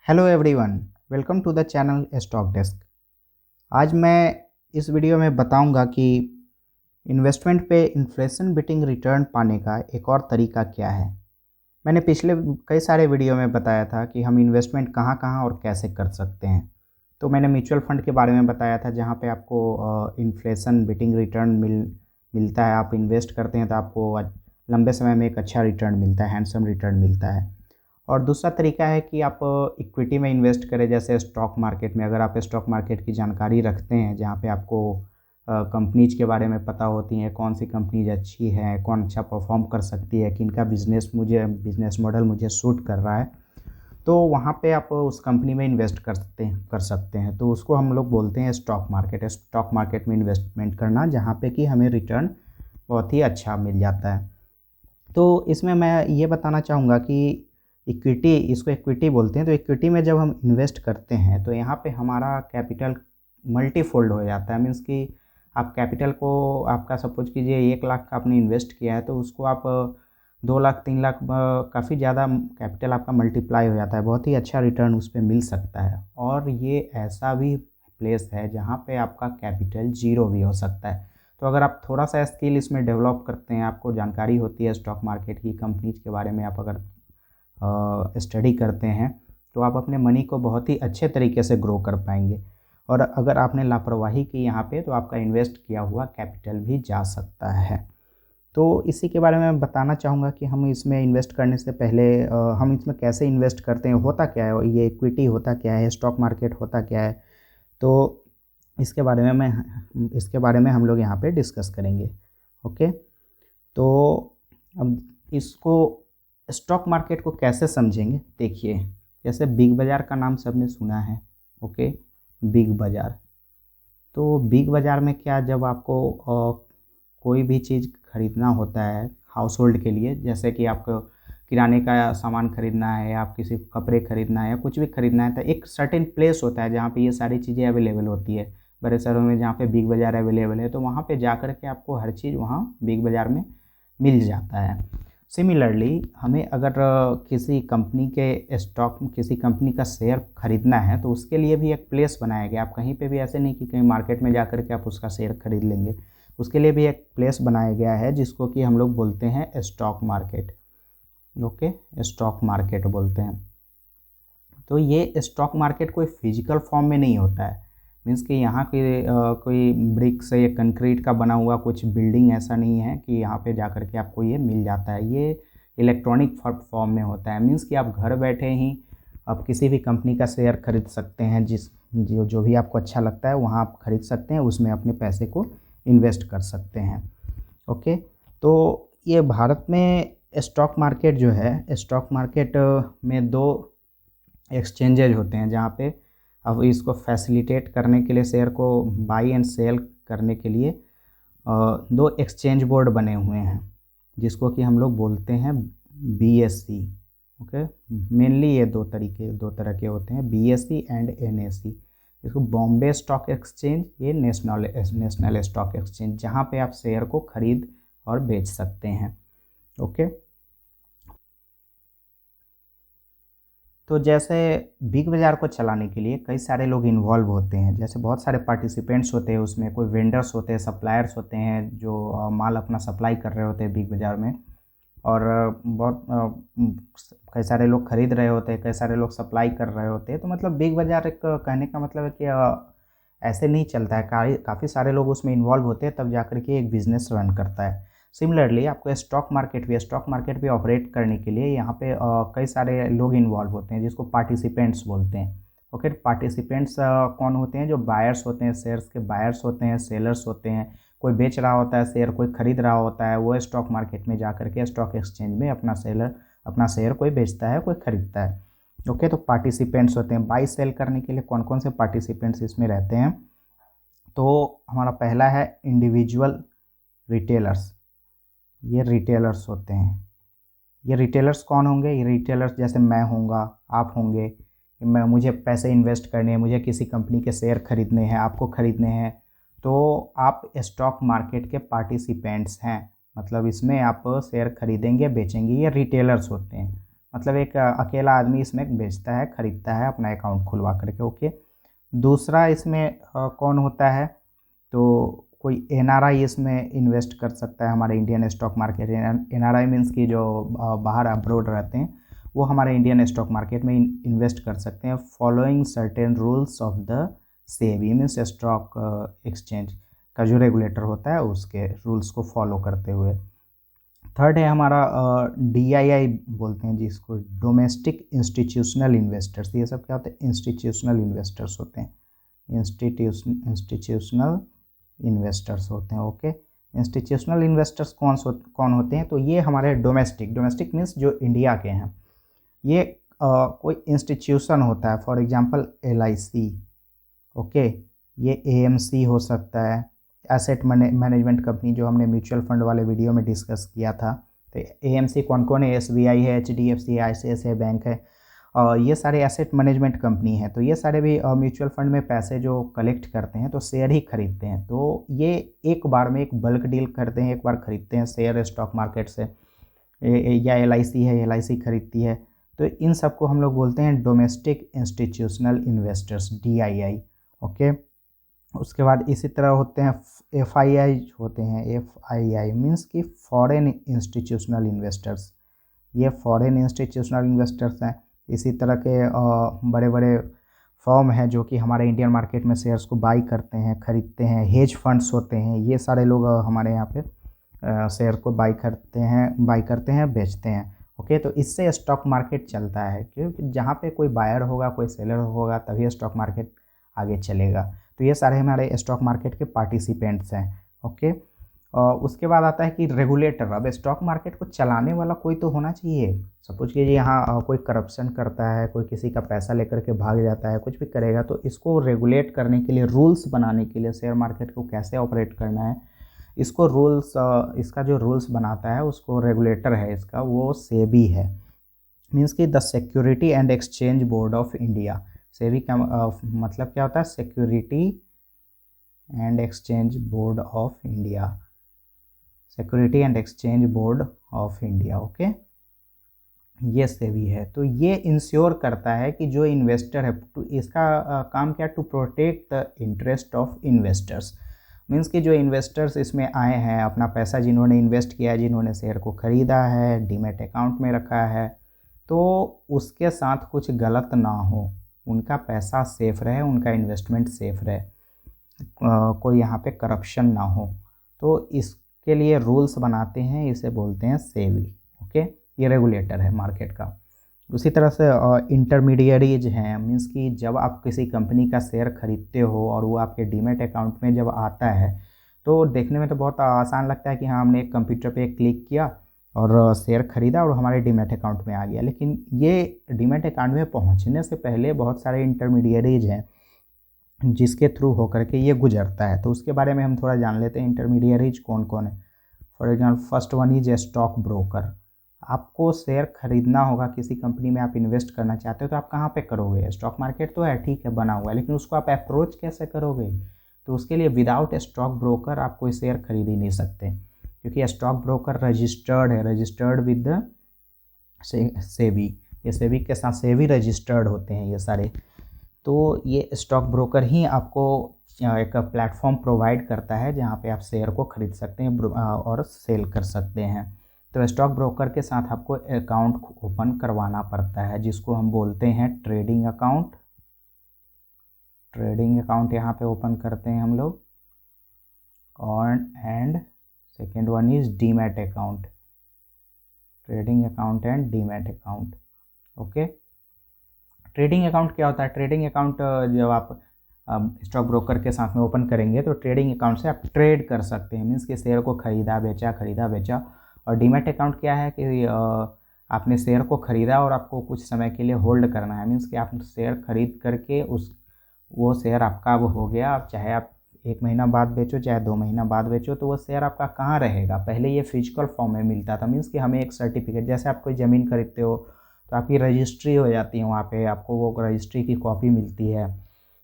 Hello everyone, welcome to the channel stock desk. आज मैं इस वीडियो में बताऊंगा कि इन्वेस्टमेंट पे इन्फ्लेशन बीटिंग रिटर्न पाने का एक और तरीका क्या है। मैंने पिछले कई सारे वीडियो में बताया था कि हम इन्वेस्टमेंट कहाँ कहाँ और कैसे कर सकते हैं। तो मैंने म्यूचुअल फंड के बारे में बताया था, जहाँ पे आपको इन्फ्लेशन बीटिंग रिटर्न मिलता है। आप इन्वेस्ट करते हैं तो आपको लंबे समय में एक अच्छा रिटर्न मिलता है, हैंडसम रिटर्न मिलता है। और दूसरा तरीका है कि आप इक्विटी में इन्वेस्ट करें, जैसे स्टॉक मार्केट में। अगर आप स्टॉक मार्केट की जानकारी रखते हैं, जहाँ पे आपको कंपनीज के बारे में पता होती हैं, कौन सी कंपनीज अच्छी है, कौन अच्छा परफॉर्म कर सकती है, किनका बिजनेस मॉडल मुझे सूट कर रहा है, तो वहाँ पे आप उस कंपनी में इन्वेस्ट कर सकते हैं। तो उसको हम लोग बोलते हैं स्टॉक मार्केट। स्टॉक मार्केट में इन्वेस्टमेंट करना, जहाँ पे कि हमें रिटर्न बहुत ही अच्छा मिल जाता है। तो इसमें मैं ये बताना चाहूँगा कि इसको इक्विटी बोलते हैं। तो इक्विटी में जब हम इन्वेस्ट करते हैं तो यहाँ पे हमारा कैपिटल मल्टीफोल्ड हो जाता है। मीन्स कि आप कैपिटल को, आपका सपोज कीजिए 1 लाख का आपने इन्वेस्ट किया है, तो उसको आप 2 लाख 3 लाख, काफ़ी ज़्यादा कैपिटल आपका मल्टीप्लाई हो जाता है। बहुत ही अच्छा रिटर्न उस पर मिल सकता है। और ये ऐसा भी प्लेस है जहाँ पे आपका कैपिटल ज़ीरो भी हो सकता है। तो अगर आप थोड़ा सा स्किल इसमें डेवलप करते हैं, आपको जानकारी होती है स्टॉक मार्केट की, कंपनीज के बारे में आप अगर स्टडी करते हैं, तो आप अपने मनी को बहुत ही अच्छे तरीके से ग्रो कर पाएंगे। और अगर आपने लापरवाही की यहाँ पे, तो आपका इन्वेस्ट किया हुआ कैपिटल भी जा सकता है। तो इसी के बारे में मैं बताना चाहूँगा कि हम इसमें इन्वेस्ट करने से पहले हम इसमें कैसे इन्वेस्ट करते हैं, होता क्या है, ये इक्विटी होता क्या है, स्टॉक मार्केट होता क्या है। तो इसके बारे में हम लोग यहाँ पे डिस्कस करेंगे। ओके, तो अब इसको स्टॉक मार्केट को कैसे समझेंगे, देखिए। जैसे बिग बाज़ार का नाम सबने सुना है। ओके, बिग बाज़ार। तो बिग बाज़ार में क्या, जब आपको कोई भी चीज़ खरीदना होता है हाउस होल्ड के लिए, जैसे कि आपको किराने का सामान खरीदना है, आप किसी को कपड़े खरीदना है या कुछ भी खरीदना है, तो एक सर्टेन प्लेस होता है जहाँ पे ये सारी चीज़ें अवेलेबल होती है। बड़े शहरों में जहाँ पे बिग बाज़ार अवेलेबल है, तो वहाँ पे जा कर के आपको हर चीज़ वहाँ बिग बाज़ार में मिल जाता है। सिमिलरली हमें अगर किसी कंपनी का शेयर खरीदना है, तो उसके लिए भी एक प्लेस बनाया गया। आप कहीं पे भी ऐसे नहीं कि कहीं मार्केट में जा कर के आप उसका शेयर खरीद लेंगे। उसके लिए भी एक प्लेस बनाया गया है, जिसको कि हम लोग बोलते हैं stock market. Okay, stock market बोलते हैं। तो ये स्टॉक मार्केट कोई फिजिकल फॉर्म में नहीं होता है। मीन्स कि यहाँ कोई ब्रिक से या कंक्रीट का बना हुआ कुछ बिल्डिंग ऐसा नहीं है कि यहाँ पे जा कर के आपको ये मिल जाता है। ये इलेक्ट्रॉनिक फॉर्म में होता है। मीन्स कि आप घर बैठे ही आप किसी भी कंपनी का शेयर खरीद सकते हैं। जो भी आपको अच्छा लगता है वहाँ आप खरीद सकते हैं, उसमें अपने पैसे को इन्वेस्ट कर सकते हैं। ओके, तो ये भारत में स्टॉक मार्केट जो है, स्टॉक मार्केट में 2 एक्सचेंजेज होते हैं, जहाँ पे अब इसको फैसिलिटेट करने के लिए, शेयर को बाई एंड सेल करने के लिए 2 एक्सचेंज बोर्ड बने हुए हैं, जिसको कि हम लोग बोलते हैं BSE। ओके, मेनली ये दो तरह के होते हैं, BSE एंड NSE। इसको बॉम्बे स्टॉक एक्सचेंज, ये नेशनल स्टॉक एक्सचेंज, जहाँ पे आप शेयर को खरीद और बेच सकते हैं। ओके, तो जैसे बिग बाज़ार को चलाने के लिए कई सारे लोग इन्वॉल्व होते हैं। जैसे बहुत सारे पार्टिसिपेंट्स होते हैं उसमें, कोई वेंडर्स होते हैं, सप्लायर्स होते हैं, जो माल अपना सप्लाई कर रहे होते हैं बिग बाज़ार में। और कई सारे लोग खरीद रहे होते हैं, कई सारे लोग सप्लाई कर रहे होते हैं। तो मतलब बिग बाज़ार एक कहने का मतलब है कि ऐसे नहीं चलता है। काफ़ी सारे लोग उसमें इन्वॉल्व होते हैं, तब जाकर के एक बिज़नेस रन करता है। सिमिलरली आपको स्टॉक मार्केट भी ऑपरेट करने के लिए यहाँ पे कई सारे लोग इन्वॉल्व होते हैं, जिसको पार्टिसिपेंट्स बोलते हैं। ओके, पार्टिसिपेंट्स कौन होते हैं? जो बायर्स होते हैं, शेयर्स के बायर्स होते हैं, सेलर्स होते हैं। कोई बेच रहा होता है शेयर, कोई खरीद रहा होता है, वो स्टॉक मार्केट में जा करके स्टॉक एक्सचेंज में अपना शेयर कोई बेचता है, कोई खरीदता है। ओके, तो पार्टिसिपेंट्स होते हैं। बाई सेल करने के लिए कौन कौन से पार्टिसिपेंट्स इसमें रहते हैं? तो हमारा पहला है इंडिविजुअल रिटेलर्स। ये रिटेलर्स होते हैं। ये रिटेलर्स कौन होंगे? ये रिटेलर्स जैसे मैं होऊंगा, आप होंगे। मुझे पैसे इन्वेस्ट करने हैं, मुझे किसी कंपनी के शेयर खरीदने हैं, आपको खरीदने हैं, तो आप स्टॉक मार्केट के पार्टिसिपेंट्स हैं। मतलब इसमें आप शेयर खरीदेंगे, बेचेंगे। ये रिटेलर्स होते हैं। मतलब एक अकेला आदमी इसमें बेचता है, खरीदता है अपना अकाउंट खुलवा करके। ओके, दूसरा इसमें कौन होता है, तो कोई एनआरआई इसमें इन्वेस्ट कर सकता है हमारे Indian stock market. NRI means कि जो बाहर अब्रोड रहते हैं वो हमारे इंडियन स्टॉक मार्केट में इन्वेस्ट कर सकते हैं, following certain rules of the SEBI means stock exchange का जो रेगुलेटर होता है उसके रूल्स को फॉलो करते हुए। थर्ड है हमारा डीआईआई बोलते हैं जिसको, डोमेस्टिक इंस्टीट्यूशनल इन्वेस्टर्स। ये सब क्या होते हैं, इंस्टीट्यूशनल इन्वेस्टर्स होते हैं, इंस्टीट्यूशनल इन्वेस्टर्स होते हैं। ओके, इंस्टीट्यूशनल इन्वेस्टर्स कौन होते हैं, तो ये हमारे डोमेस्टिक मीन्स जो इंडिया के हैं। ये कोई इंस्टीट्यूशन होता है, फॉर एग्जांपल एलआईसी। ओके, ये एएमसी हो सकता है, एसेट मैनेजमेंट कंपनी जो हमने म्यूचुअल फंड वाले वीडियो में डिस्कस किया था। तो एएमसी कौन कौन है, एसबीआई है, एचडीएफसी, आईसीआईसीआई बैंक है, ये सारे एसेट मैनेजमेंट कंपनी है। तो ये सारे भी म्यूचुअल फंड में पैसे जो कलेक्ट करते हैं तो शेयर ही खरीदते हैं। तो ये एक बार में एक बल्क डील करते हैं, एक बार खरीदते हैं शेयर स्टॉक मार्केट से, या एलआईसी है, एलआईसी खरीदती है। तो इन सबको हम लोग बोलते हैं domestic institutional investors, DII. Okay, उसके बाद इसी तरह होते हैं एफआईआई होते हैं। एफआईआई मीन्स कि फॉरेन इंस्टीट्यूशनल इन्वेस्टर्स, ये फॉरेन इंस्टीट्यूशनल इन्वेस्टर्स हैं। इसी तरह के बड़े बड़े फर्म हैं जो कि हमारे इंडियन मार्केट में शेयर्स को बाई करते हैं, खरीदते हैं। हेज फंड्स होते हैं, ये सारे लोग हमारे यहाँ पे शेयर को बाई करते हैं, बेचते हैं। ओके, तो इससे स्टॉक मार्केट चलता है, क्योंकि जहाँ पे कोई बायर होगा, कोई सेलर होगा, तभी स्टॉक मार्केट आगे चलेगा। तो ये सारे हमारे स्टॉक मार्केट के पार्टिसिपेंट्स हैं। ओके, और उसके बाद आता है कि रेगुलेटर। अब स्टॉक मार्केट को चलाने वाला कोई तो होना चाहिए। सपोज कीजिए यहाँ कोई करप्शन करता है, कोई किसी का पैसा लेकर के भाग जाता है, कुछ भी करेगा, तो इसको रेगुलेट करने के लिए, रूल्स बनाने के लिए, शेयर मार्केट को कैसे ऑपरेट करना है, इसको रूल्स, इसका जो रूल्स बनाता है उसको रेगुलेटर है इसका, वो सेबी है। मीन्स कि the security and exchange board of India. SEBI का मतलब क्या होता है, security and exchange board of India, security and exchange board of India. Okay, ये सेबी है। तो ये इंश्योर करता है कि जो इन्वेस्टर है, तो इसका काम क्या, to protect the interest of investors. Means कि जो इन्वेस्टर्स इसमें आए हैं, अपना पैसा जिन्होंने इन्वेस्ट किया है, जिन्होंने शेयर को ख़रीदा है, डीमैट अकाउंट में रखा है, तो उसके साथ कुछ गलत ना हो, उनका पैसा सेफ रहे, उनका इन्वेस्टमेंट सेफ रहे, कोई यहाँ पे करप्शन ना हो। तो इसके लिए रूल्स बनाते हैं, इसे बोलते हैं सेबी। ओके, ये रेगुलेटर है मार्केट का। उसी तरह से इंटरमीडिएरीज हैं, मीन्स कि जब आप किसी कंपनी का शेयर खरीदते हो और वो आपके डीमैट अकाउंट में जब आता है, तो देखने में तो बहुत आसान लगता है कि हाँ, हमने एक कंप्यूटर पे क्लिक किया और शेयर खरीदा और हमारे डीमैट अकाउंट में आ गया। लेकिन ये डीमैट अकाउंट में पहुंचने से पहले बहुत सारे इंटरमीडिएरीज हैं जिसके थ्रू होकर के ये गुजरता है। तो उसके बारे में हम थोड़ा जान लेते हैं, इंटरमीडिएरीज कौन कौन है। For example, first one is stock broker. आपको शेयर खरीदना होगा, किसी कंपनी में आप इन्वेस्ट करना चाहते हो, तो आप कहाँ पे करोगे, स्टॉक मार्केट तो है, ठीक है, बना हुआ है, लेकिन उसको आप अप्रोच कैसे करोगे, तो उसके लिए विदाउट स्टॉक ब्रोकर आप कोई शेयर खरीद ही नहीं सकते, क्योंकि स्टॉक ब्रोकर रजिस्टर्ड है, रजिस्टर्ड विद द सेबी। ये सेबी के साथ सेबी रजिस्टर्ड होते हैं ये सारे। तो ये स्टॉक ब्रोकर ही आपको एक प्लेटफॉर्म प्रोवाइड करता है जहाँ पे आप शेयर को खरीद सकते हैं और सेल कर सकते हैं। तो स्टॉक ब्रोकर के साथ आपको अकाउंट ओपन करवाना पड़ता है, जिसको हम बोलते हैं ट्रेडिंग अकाउंट। ट्रेडिंग अकाउंट यहाँ पे ओपन करते हैं हम लोग। और and second one is demat account, trading account and demat account. Okay, trading account क्या होता है, ट्रेडिंग अकाउंट जब आप स्टॉक ब्रोकर के साथ में ओपन करेंगे तो ट्रेडिंग अकाउंट से आप ट्रेड कर सकते हैं, मीन्स कि शेयर को खरीदा बेचा। और डीमैट अकाउंट क्या है कि आपने शेयर को ख़रीदा और आपको कुछ समय के लिए होल्ड करना है, मीन्स कि आप शेयर खरीद करके वो शेयर आपका अब हो गया। अब चाहे आप 1 महीना बाद बेचो, चाहे 2 महीना बाद बेचो, तो वो शेयर आपका कहाँ रहेगा। पहले ये फिजिकल फॉर्म में मिलता था, मीन्स कि हमें एक सर्टिफिकेट, जैसे आप कोई ज़मीन खरीदते हो तो आपकी रजिस्ट्री हो जाती है, वहाँ पे आपको वो रजिस्ट्री की कॉपी मिलती है,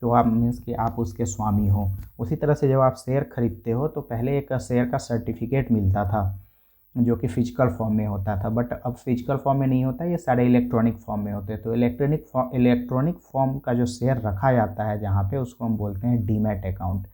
तो आप मीन्स कि आप उसके स्वामी हो। उसी तरह से जब आप शेयर खरीदते हो तो पहले एक शेयर का सर्टिफिकेट मिलता था, जो कि फिजिकल फॉर्म में होता था, बट अब फिजिकल फॉर्म में नहीं होता, ये सारे इलेक्ट्रॉनिक फॉर्म में होते हैं। तो इलेक्ट्रॉनिक फॉर्म का जो शेयर रखा जाता है जहाँ पे, उसको हम बोलते हैं डीमैट अकाउंट।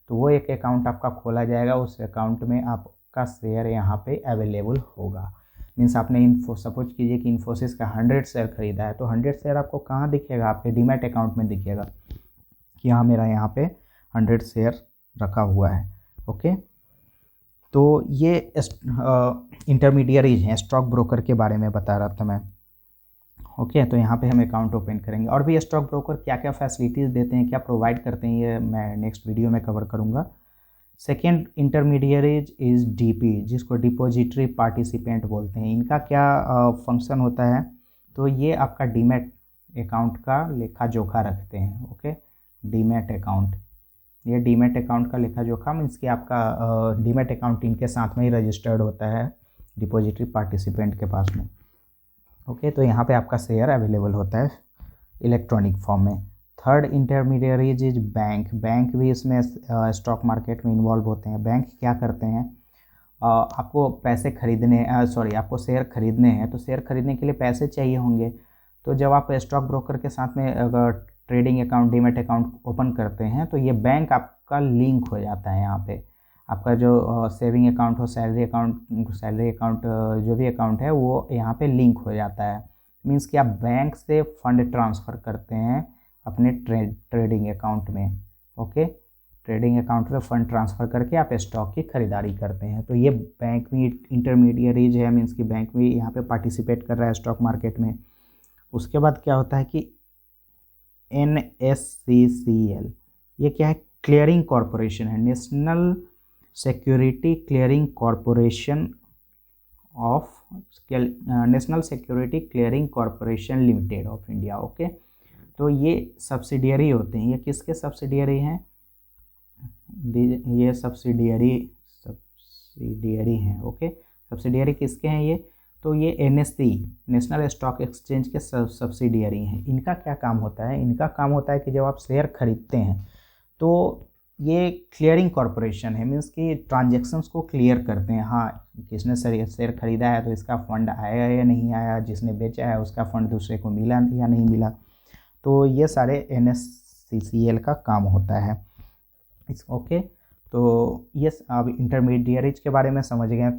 तो वो एक अकाउंट आपका खोला जाएगा, उस अकाउंट में आपका शेयर यहाँ पे अवेलेबल होगा। मीन्स आपने सपोज कीजिए कि इन्फोसिस का 100 शेयर खरीदा है, तो 100 शेयर आपको कहाँ दिखेगा, आपके डीमैट अकाउंट में दिखेगा कि हाँ मेरा यहाँ पे 100 शेयर रखा हुआ है। ओके, तो ये इंटरमीडियरीज हैं, स्टॉक ब्रोकर के बारे में बता रहा था मैं। ओके, तो यहाँ पे हम अकाउंट ओपन करेंगे। और भी स्टॉक ब्रोकर क्या क्या फैसिलिटीज़ देते हैं, क्या प्रोवाइड करते हैं, ये मैं नेक्स्ट वीडियो में कवर करूँगा। सेकेंड इंटरमीडियरीज इज़ डीपी, जिसको डिपॉजिटरी पार्टिसिपेंट बोलते हैं। इनका क्या फंक्शन होता है, तो ये आपका डीमैट अकाउंट का लेखा जोखा रखते हैं। ओके, डीमैट अकाउंट, ये डीमैट अकाउंट का लेखा जोखा मीन्स कि आपका डीमैट अकाउंट इनके साथ में ही रजिस्टर्ड होता है डिपॉजिटरी पार्टिसिपेंट के पास में। ओके, तो यहाँ पे आपका शेयर अवेलेबल होता है इलेक्ट्रॉनिक फॉर्म में। Third intermediaries is bank. Bank भी इसमें स्टॉक मार्केट में इन्वॉल्व होते हैं। बैंक क्या करते हैं, आपको पैसे खरीदने आपको शेयर खरीदने हैं, तो शेयर खरीदने के लिए पैसे चाहिए होंगे। तो जब आप स्टॉक ब्रोकर के साथ में अगर trading account, demat account open करते हैं, तो ये बैंक आपका लिंक हो जाता है। यहाँ पे आपका जो सेविंग अकाउंट हो, सैलरी अकाउंट जो भी अकाउंट है, वो यहाँ पे लिंक हो जाता है। मीन्स कि आप बैंक से फंड ट्रांसफ़र करते हैं अपने ट्रेडिंग अकाउंट में। ओके, ट्रेडिंग अकाउंट में फ़ंड ट्रांसफ़र करके आप स्टॉक की खरीदारी करते हैं। तो ये बैंक में इंटरमीडियरीज है, मीन्स कि बैंक भी यहाँ पे पार्टिसिपेट कर रहा है स्टॉक मार्केट में। उसके बाद क्या होता है कि NSCCL, ये क्या है, क्लियरिंग कॉरपोरेशन है, national security clearing corporation of national security clearing corporation limited of India. Okay, तो ये सब्सिडियरी होते हैं। ये किसके सब्सिडियरी हैं, ये सब्सिडियरी हैं। ओके, सब्सिडियरी किसके हैं ये, तो ये NSE, नेशनल स्टॉक एक्सचेंज के सब्सिडियरी हैं। इनका क्या काम होता है, इनका काम होता है कि जब आप शेयर खरीदते हैं, तो ये क्लियरिंग कॉरपोरेशन है, मीन्स कि ट्रांजैक्शंस को क्लियर करते हैं। हाँ, किसने शेयर खरीदा है तो इसका फ़ंड आया या नहीं आया, जिसने बेचा है उसका फ़ंड दूसरे को मिला या नहीं मिला। तो ये सारे NSCCL का काम होता है। ओके, तो ये अब इंटरमीडियरीज के बारे में समझ गए।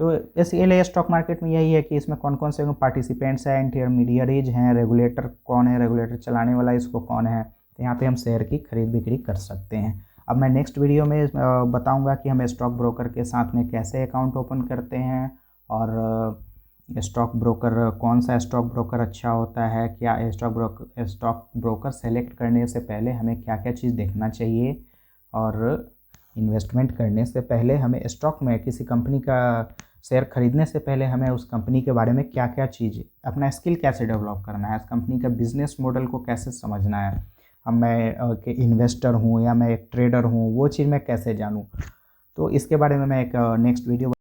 तो इसलिए स्टॉक मार्केट में यही है कि इसमें कौन कौन से पार्टिसिपेंट्स हैं, इंटरमीडियरीज हैं, रेगुलेटर कौन है, रेगुलेटर चलाने वाला इसको कौन है। तो यहाँ पे हम शेयर की खरीद बिक्री कर सकते हैं। अब मैं नेक्स्ट वीडियो में बताऊंगा कि हम स्टॉक ब्रोकर के साथ में कैसे अकाउंट ओपन करते हैं, और स्टॉक ब्रोकर, कौन सा स्टॉक ब्रोकर अच्छा होता है, क्या स्टॉक ब्रोकर सेलेक्ट करने से पहले हमें क्या क्या चीज़ देखना चाहिए, और इन्वेस्टमेंट करने से पहले हमें स्टॉक में किसी कंपनी का शेयर खरीदने से पहले हमें उस कंपनी के बारे में क्या क्या चीज़, अपना स्किल कैसे डेवलप करना है, उस कंपनी का बिजनेस मॉडल को कैसे समझना है, अब मैं कि इन्वेस्टर हूँ या मैं एक ट्रेडर हूँ, वो चीज़ मैं कैसे जानूँ। तो इसके बारे में मैं एक नेक्स्ट वीडियो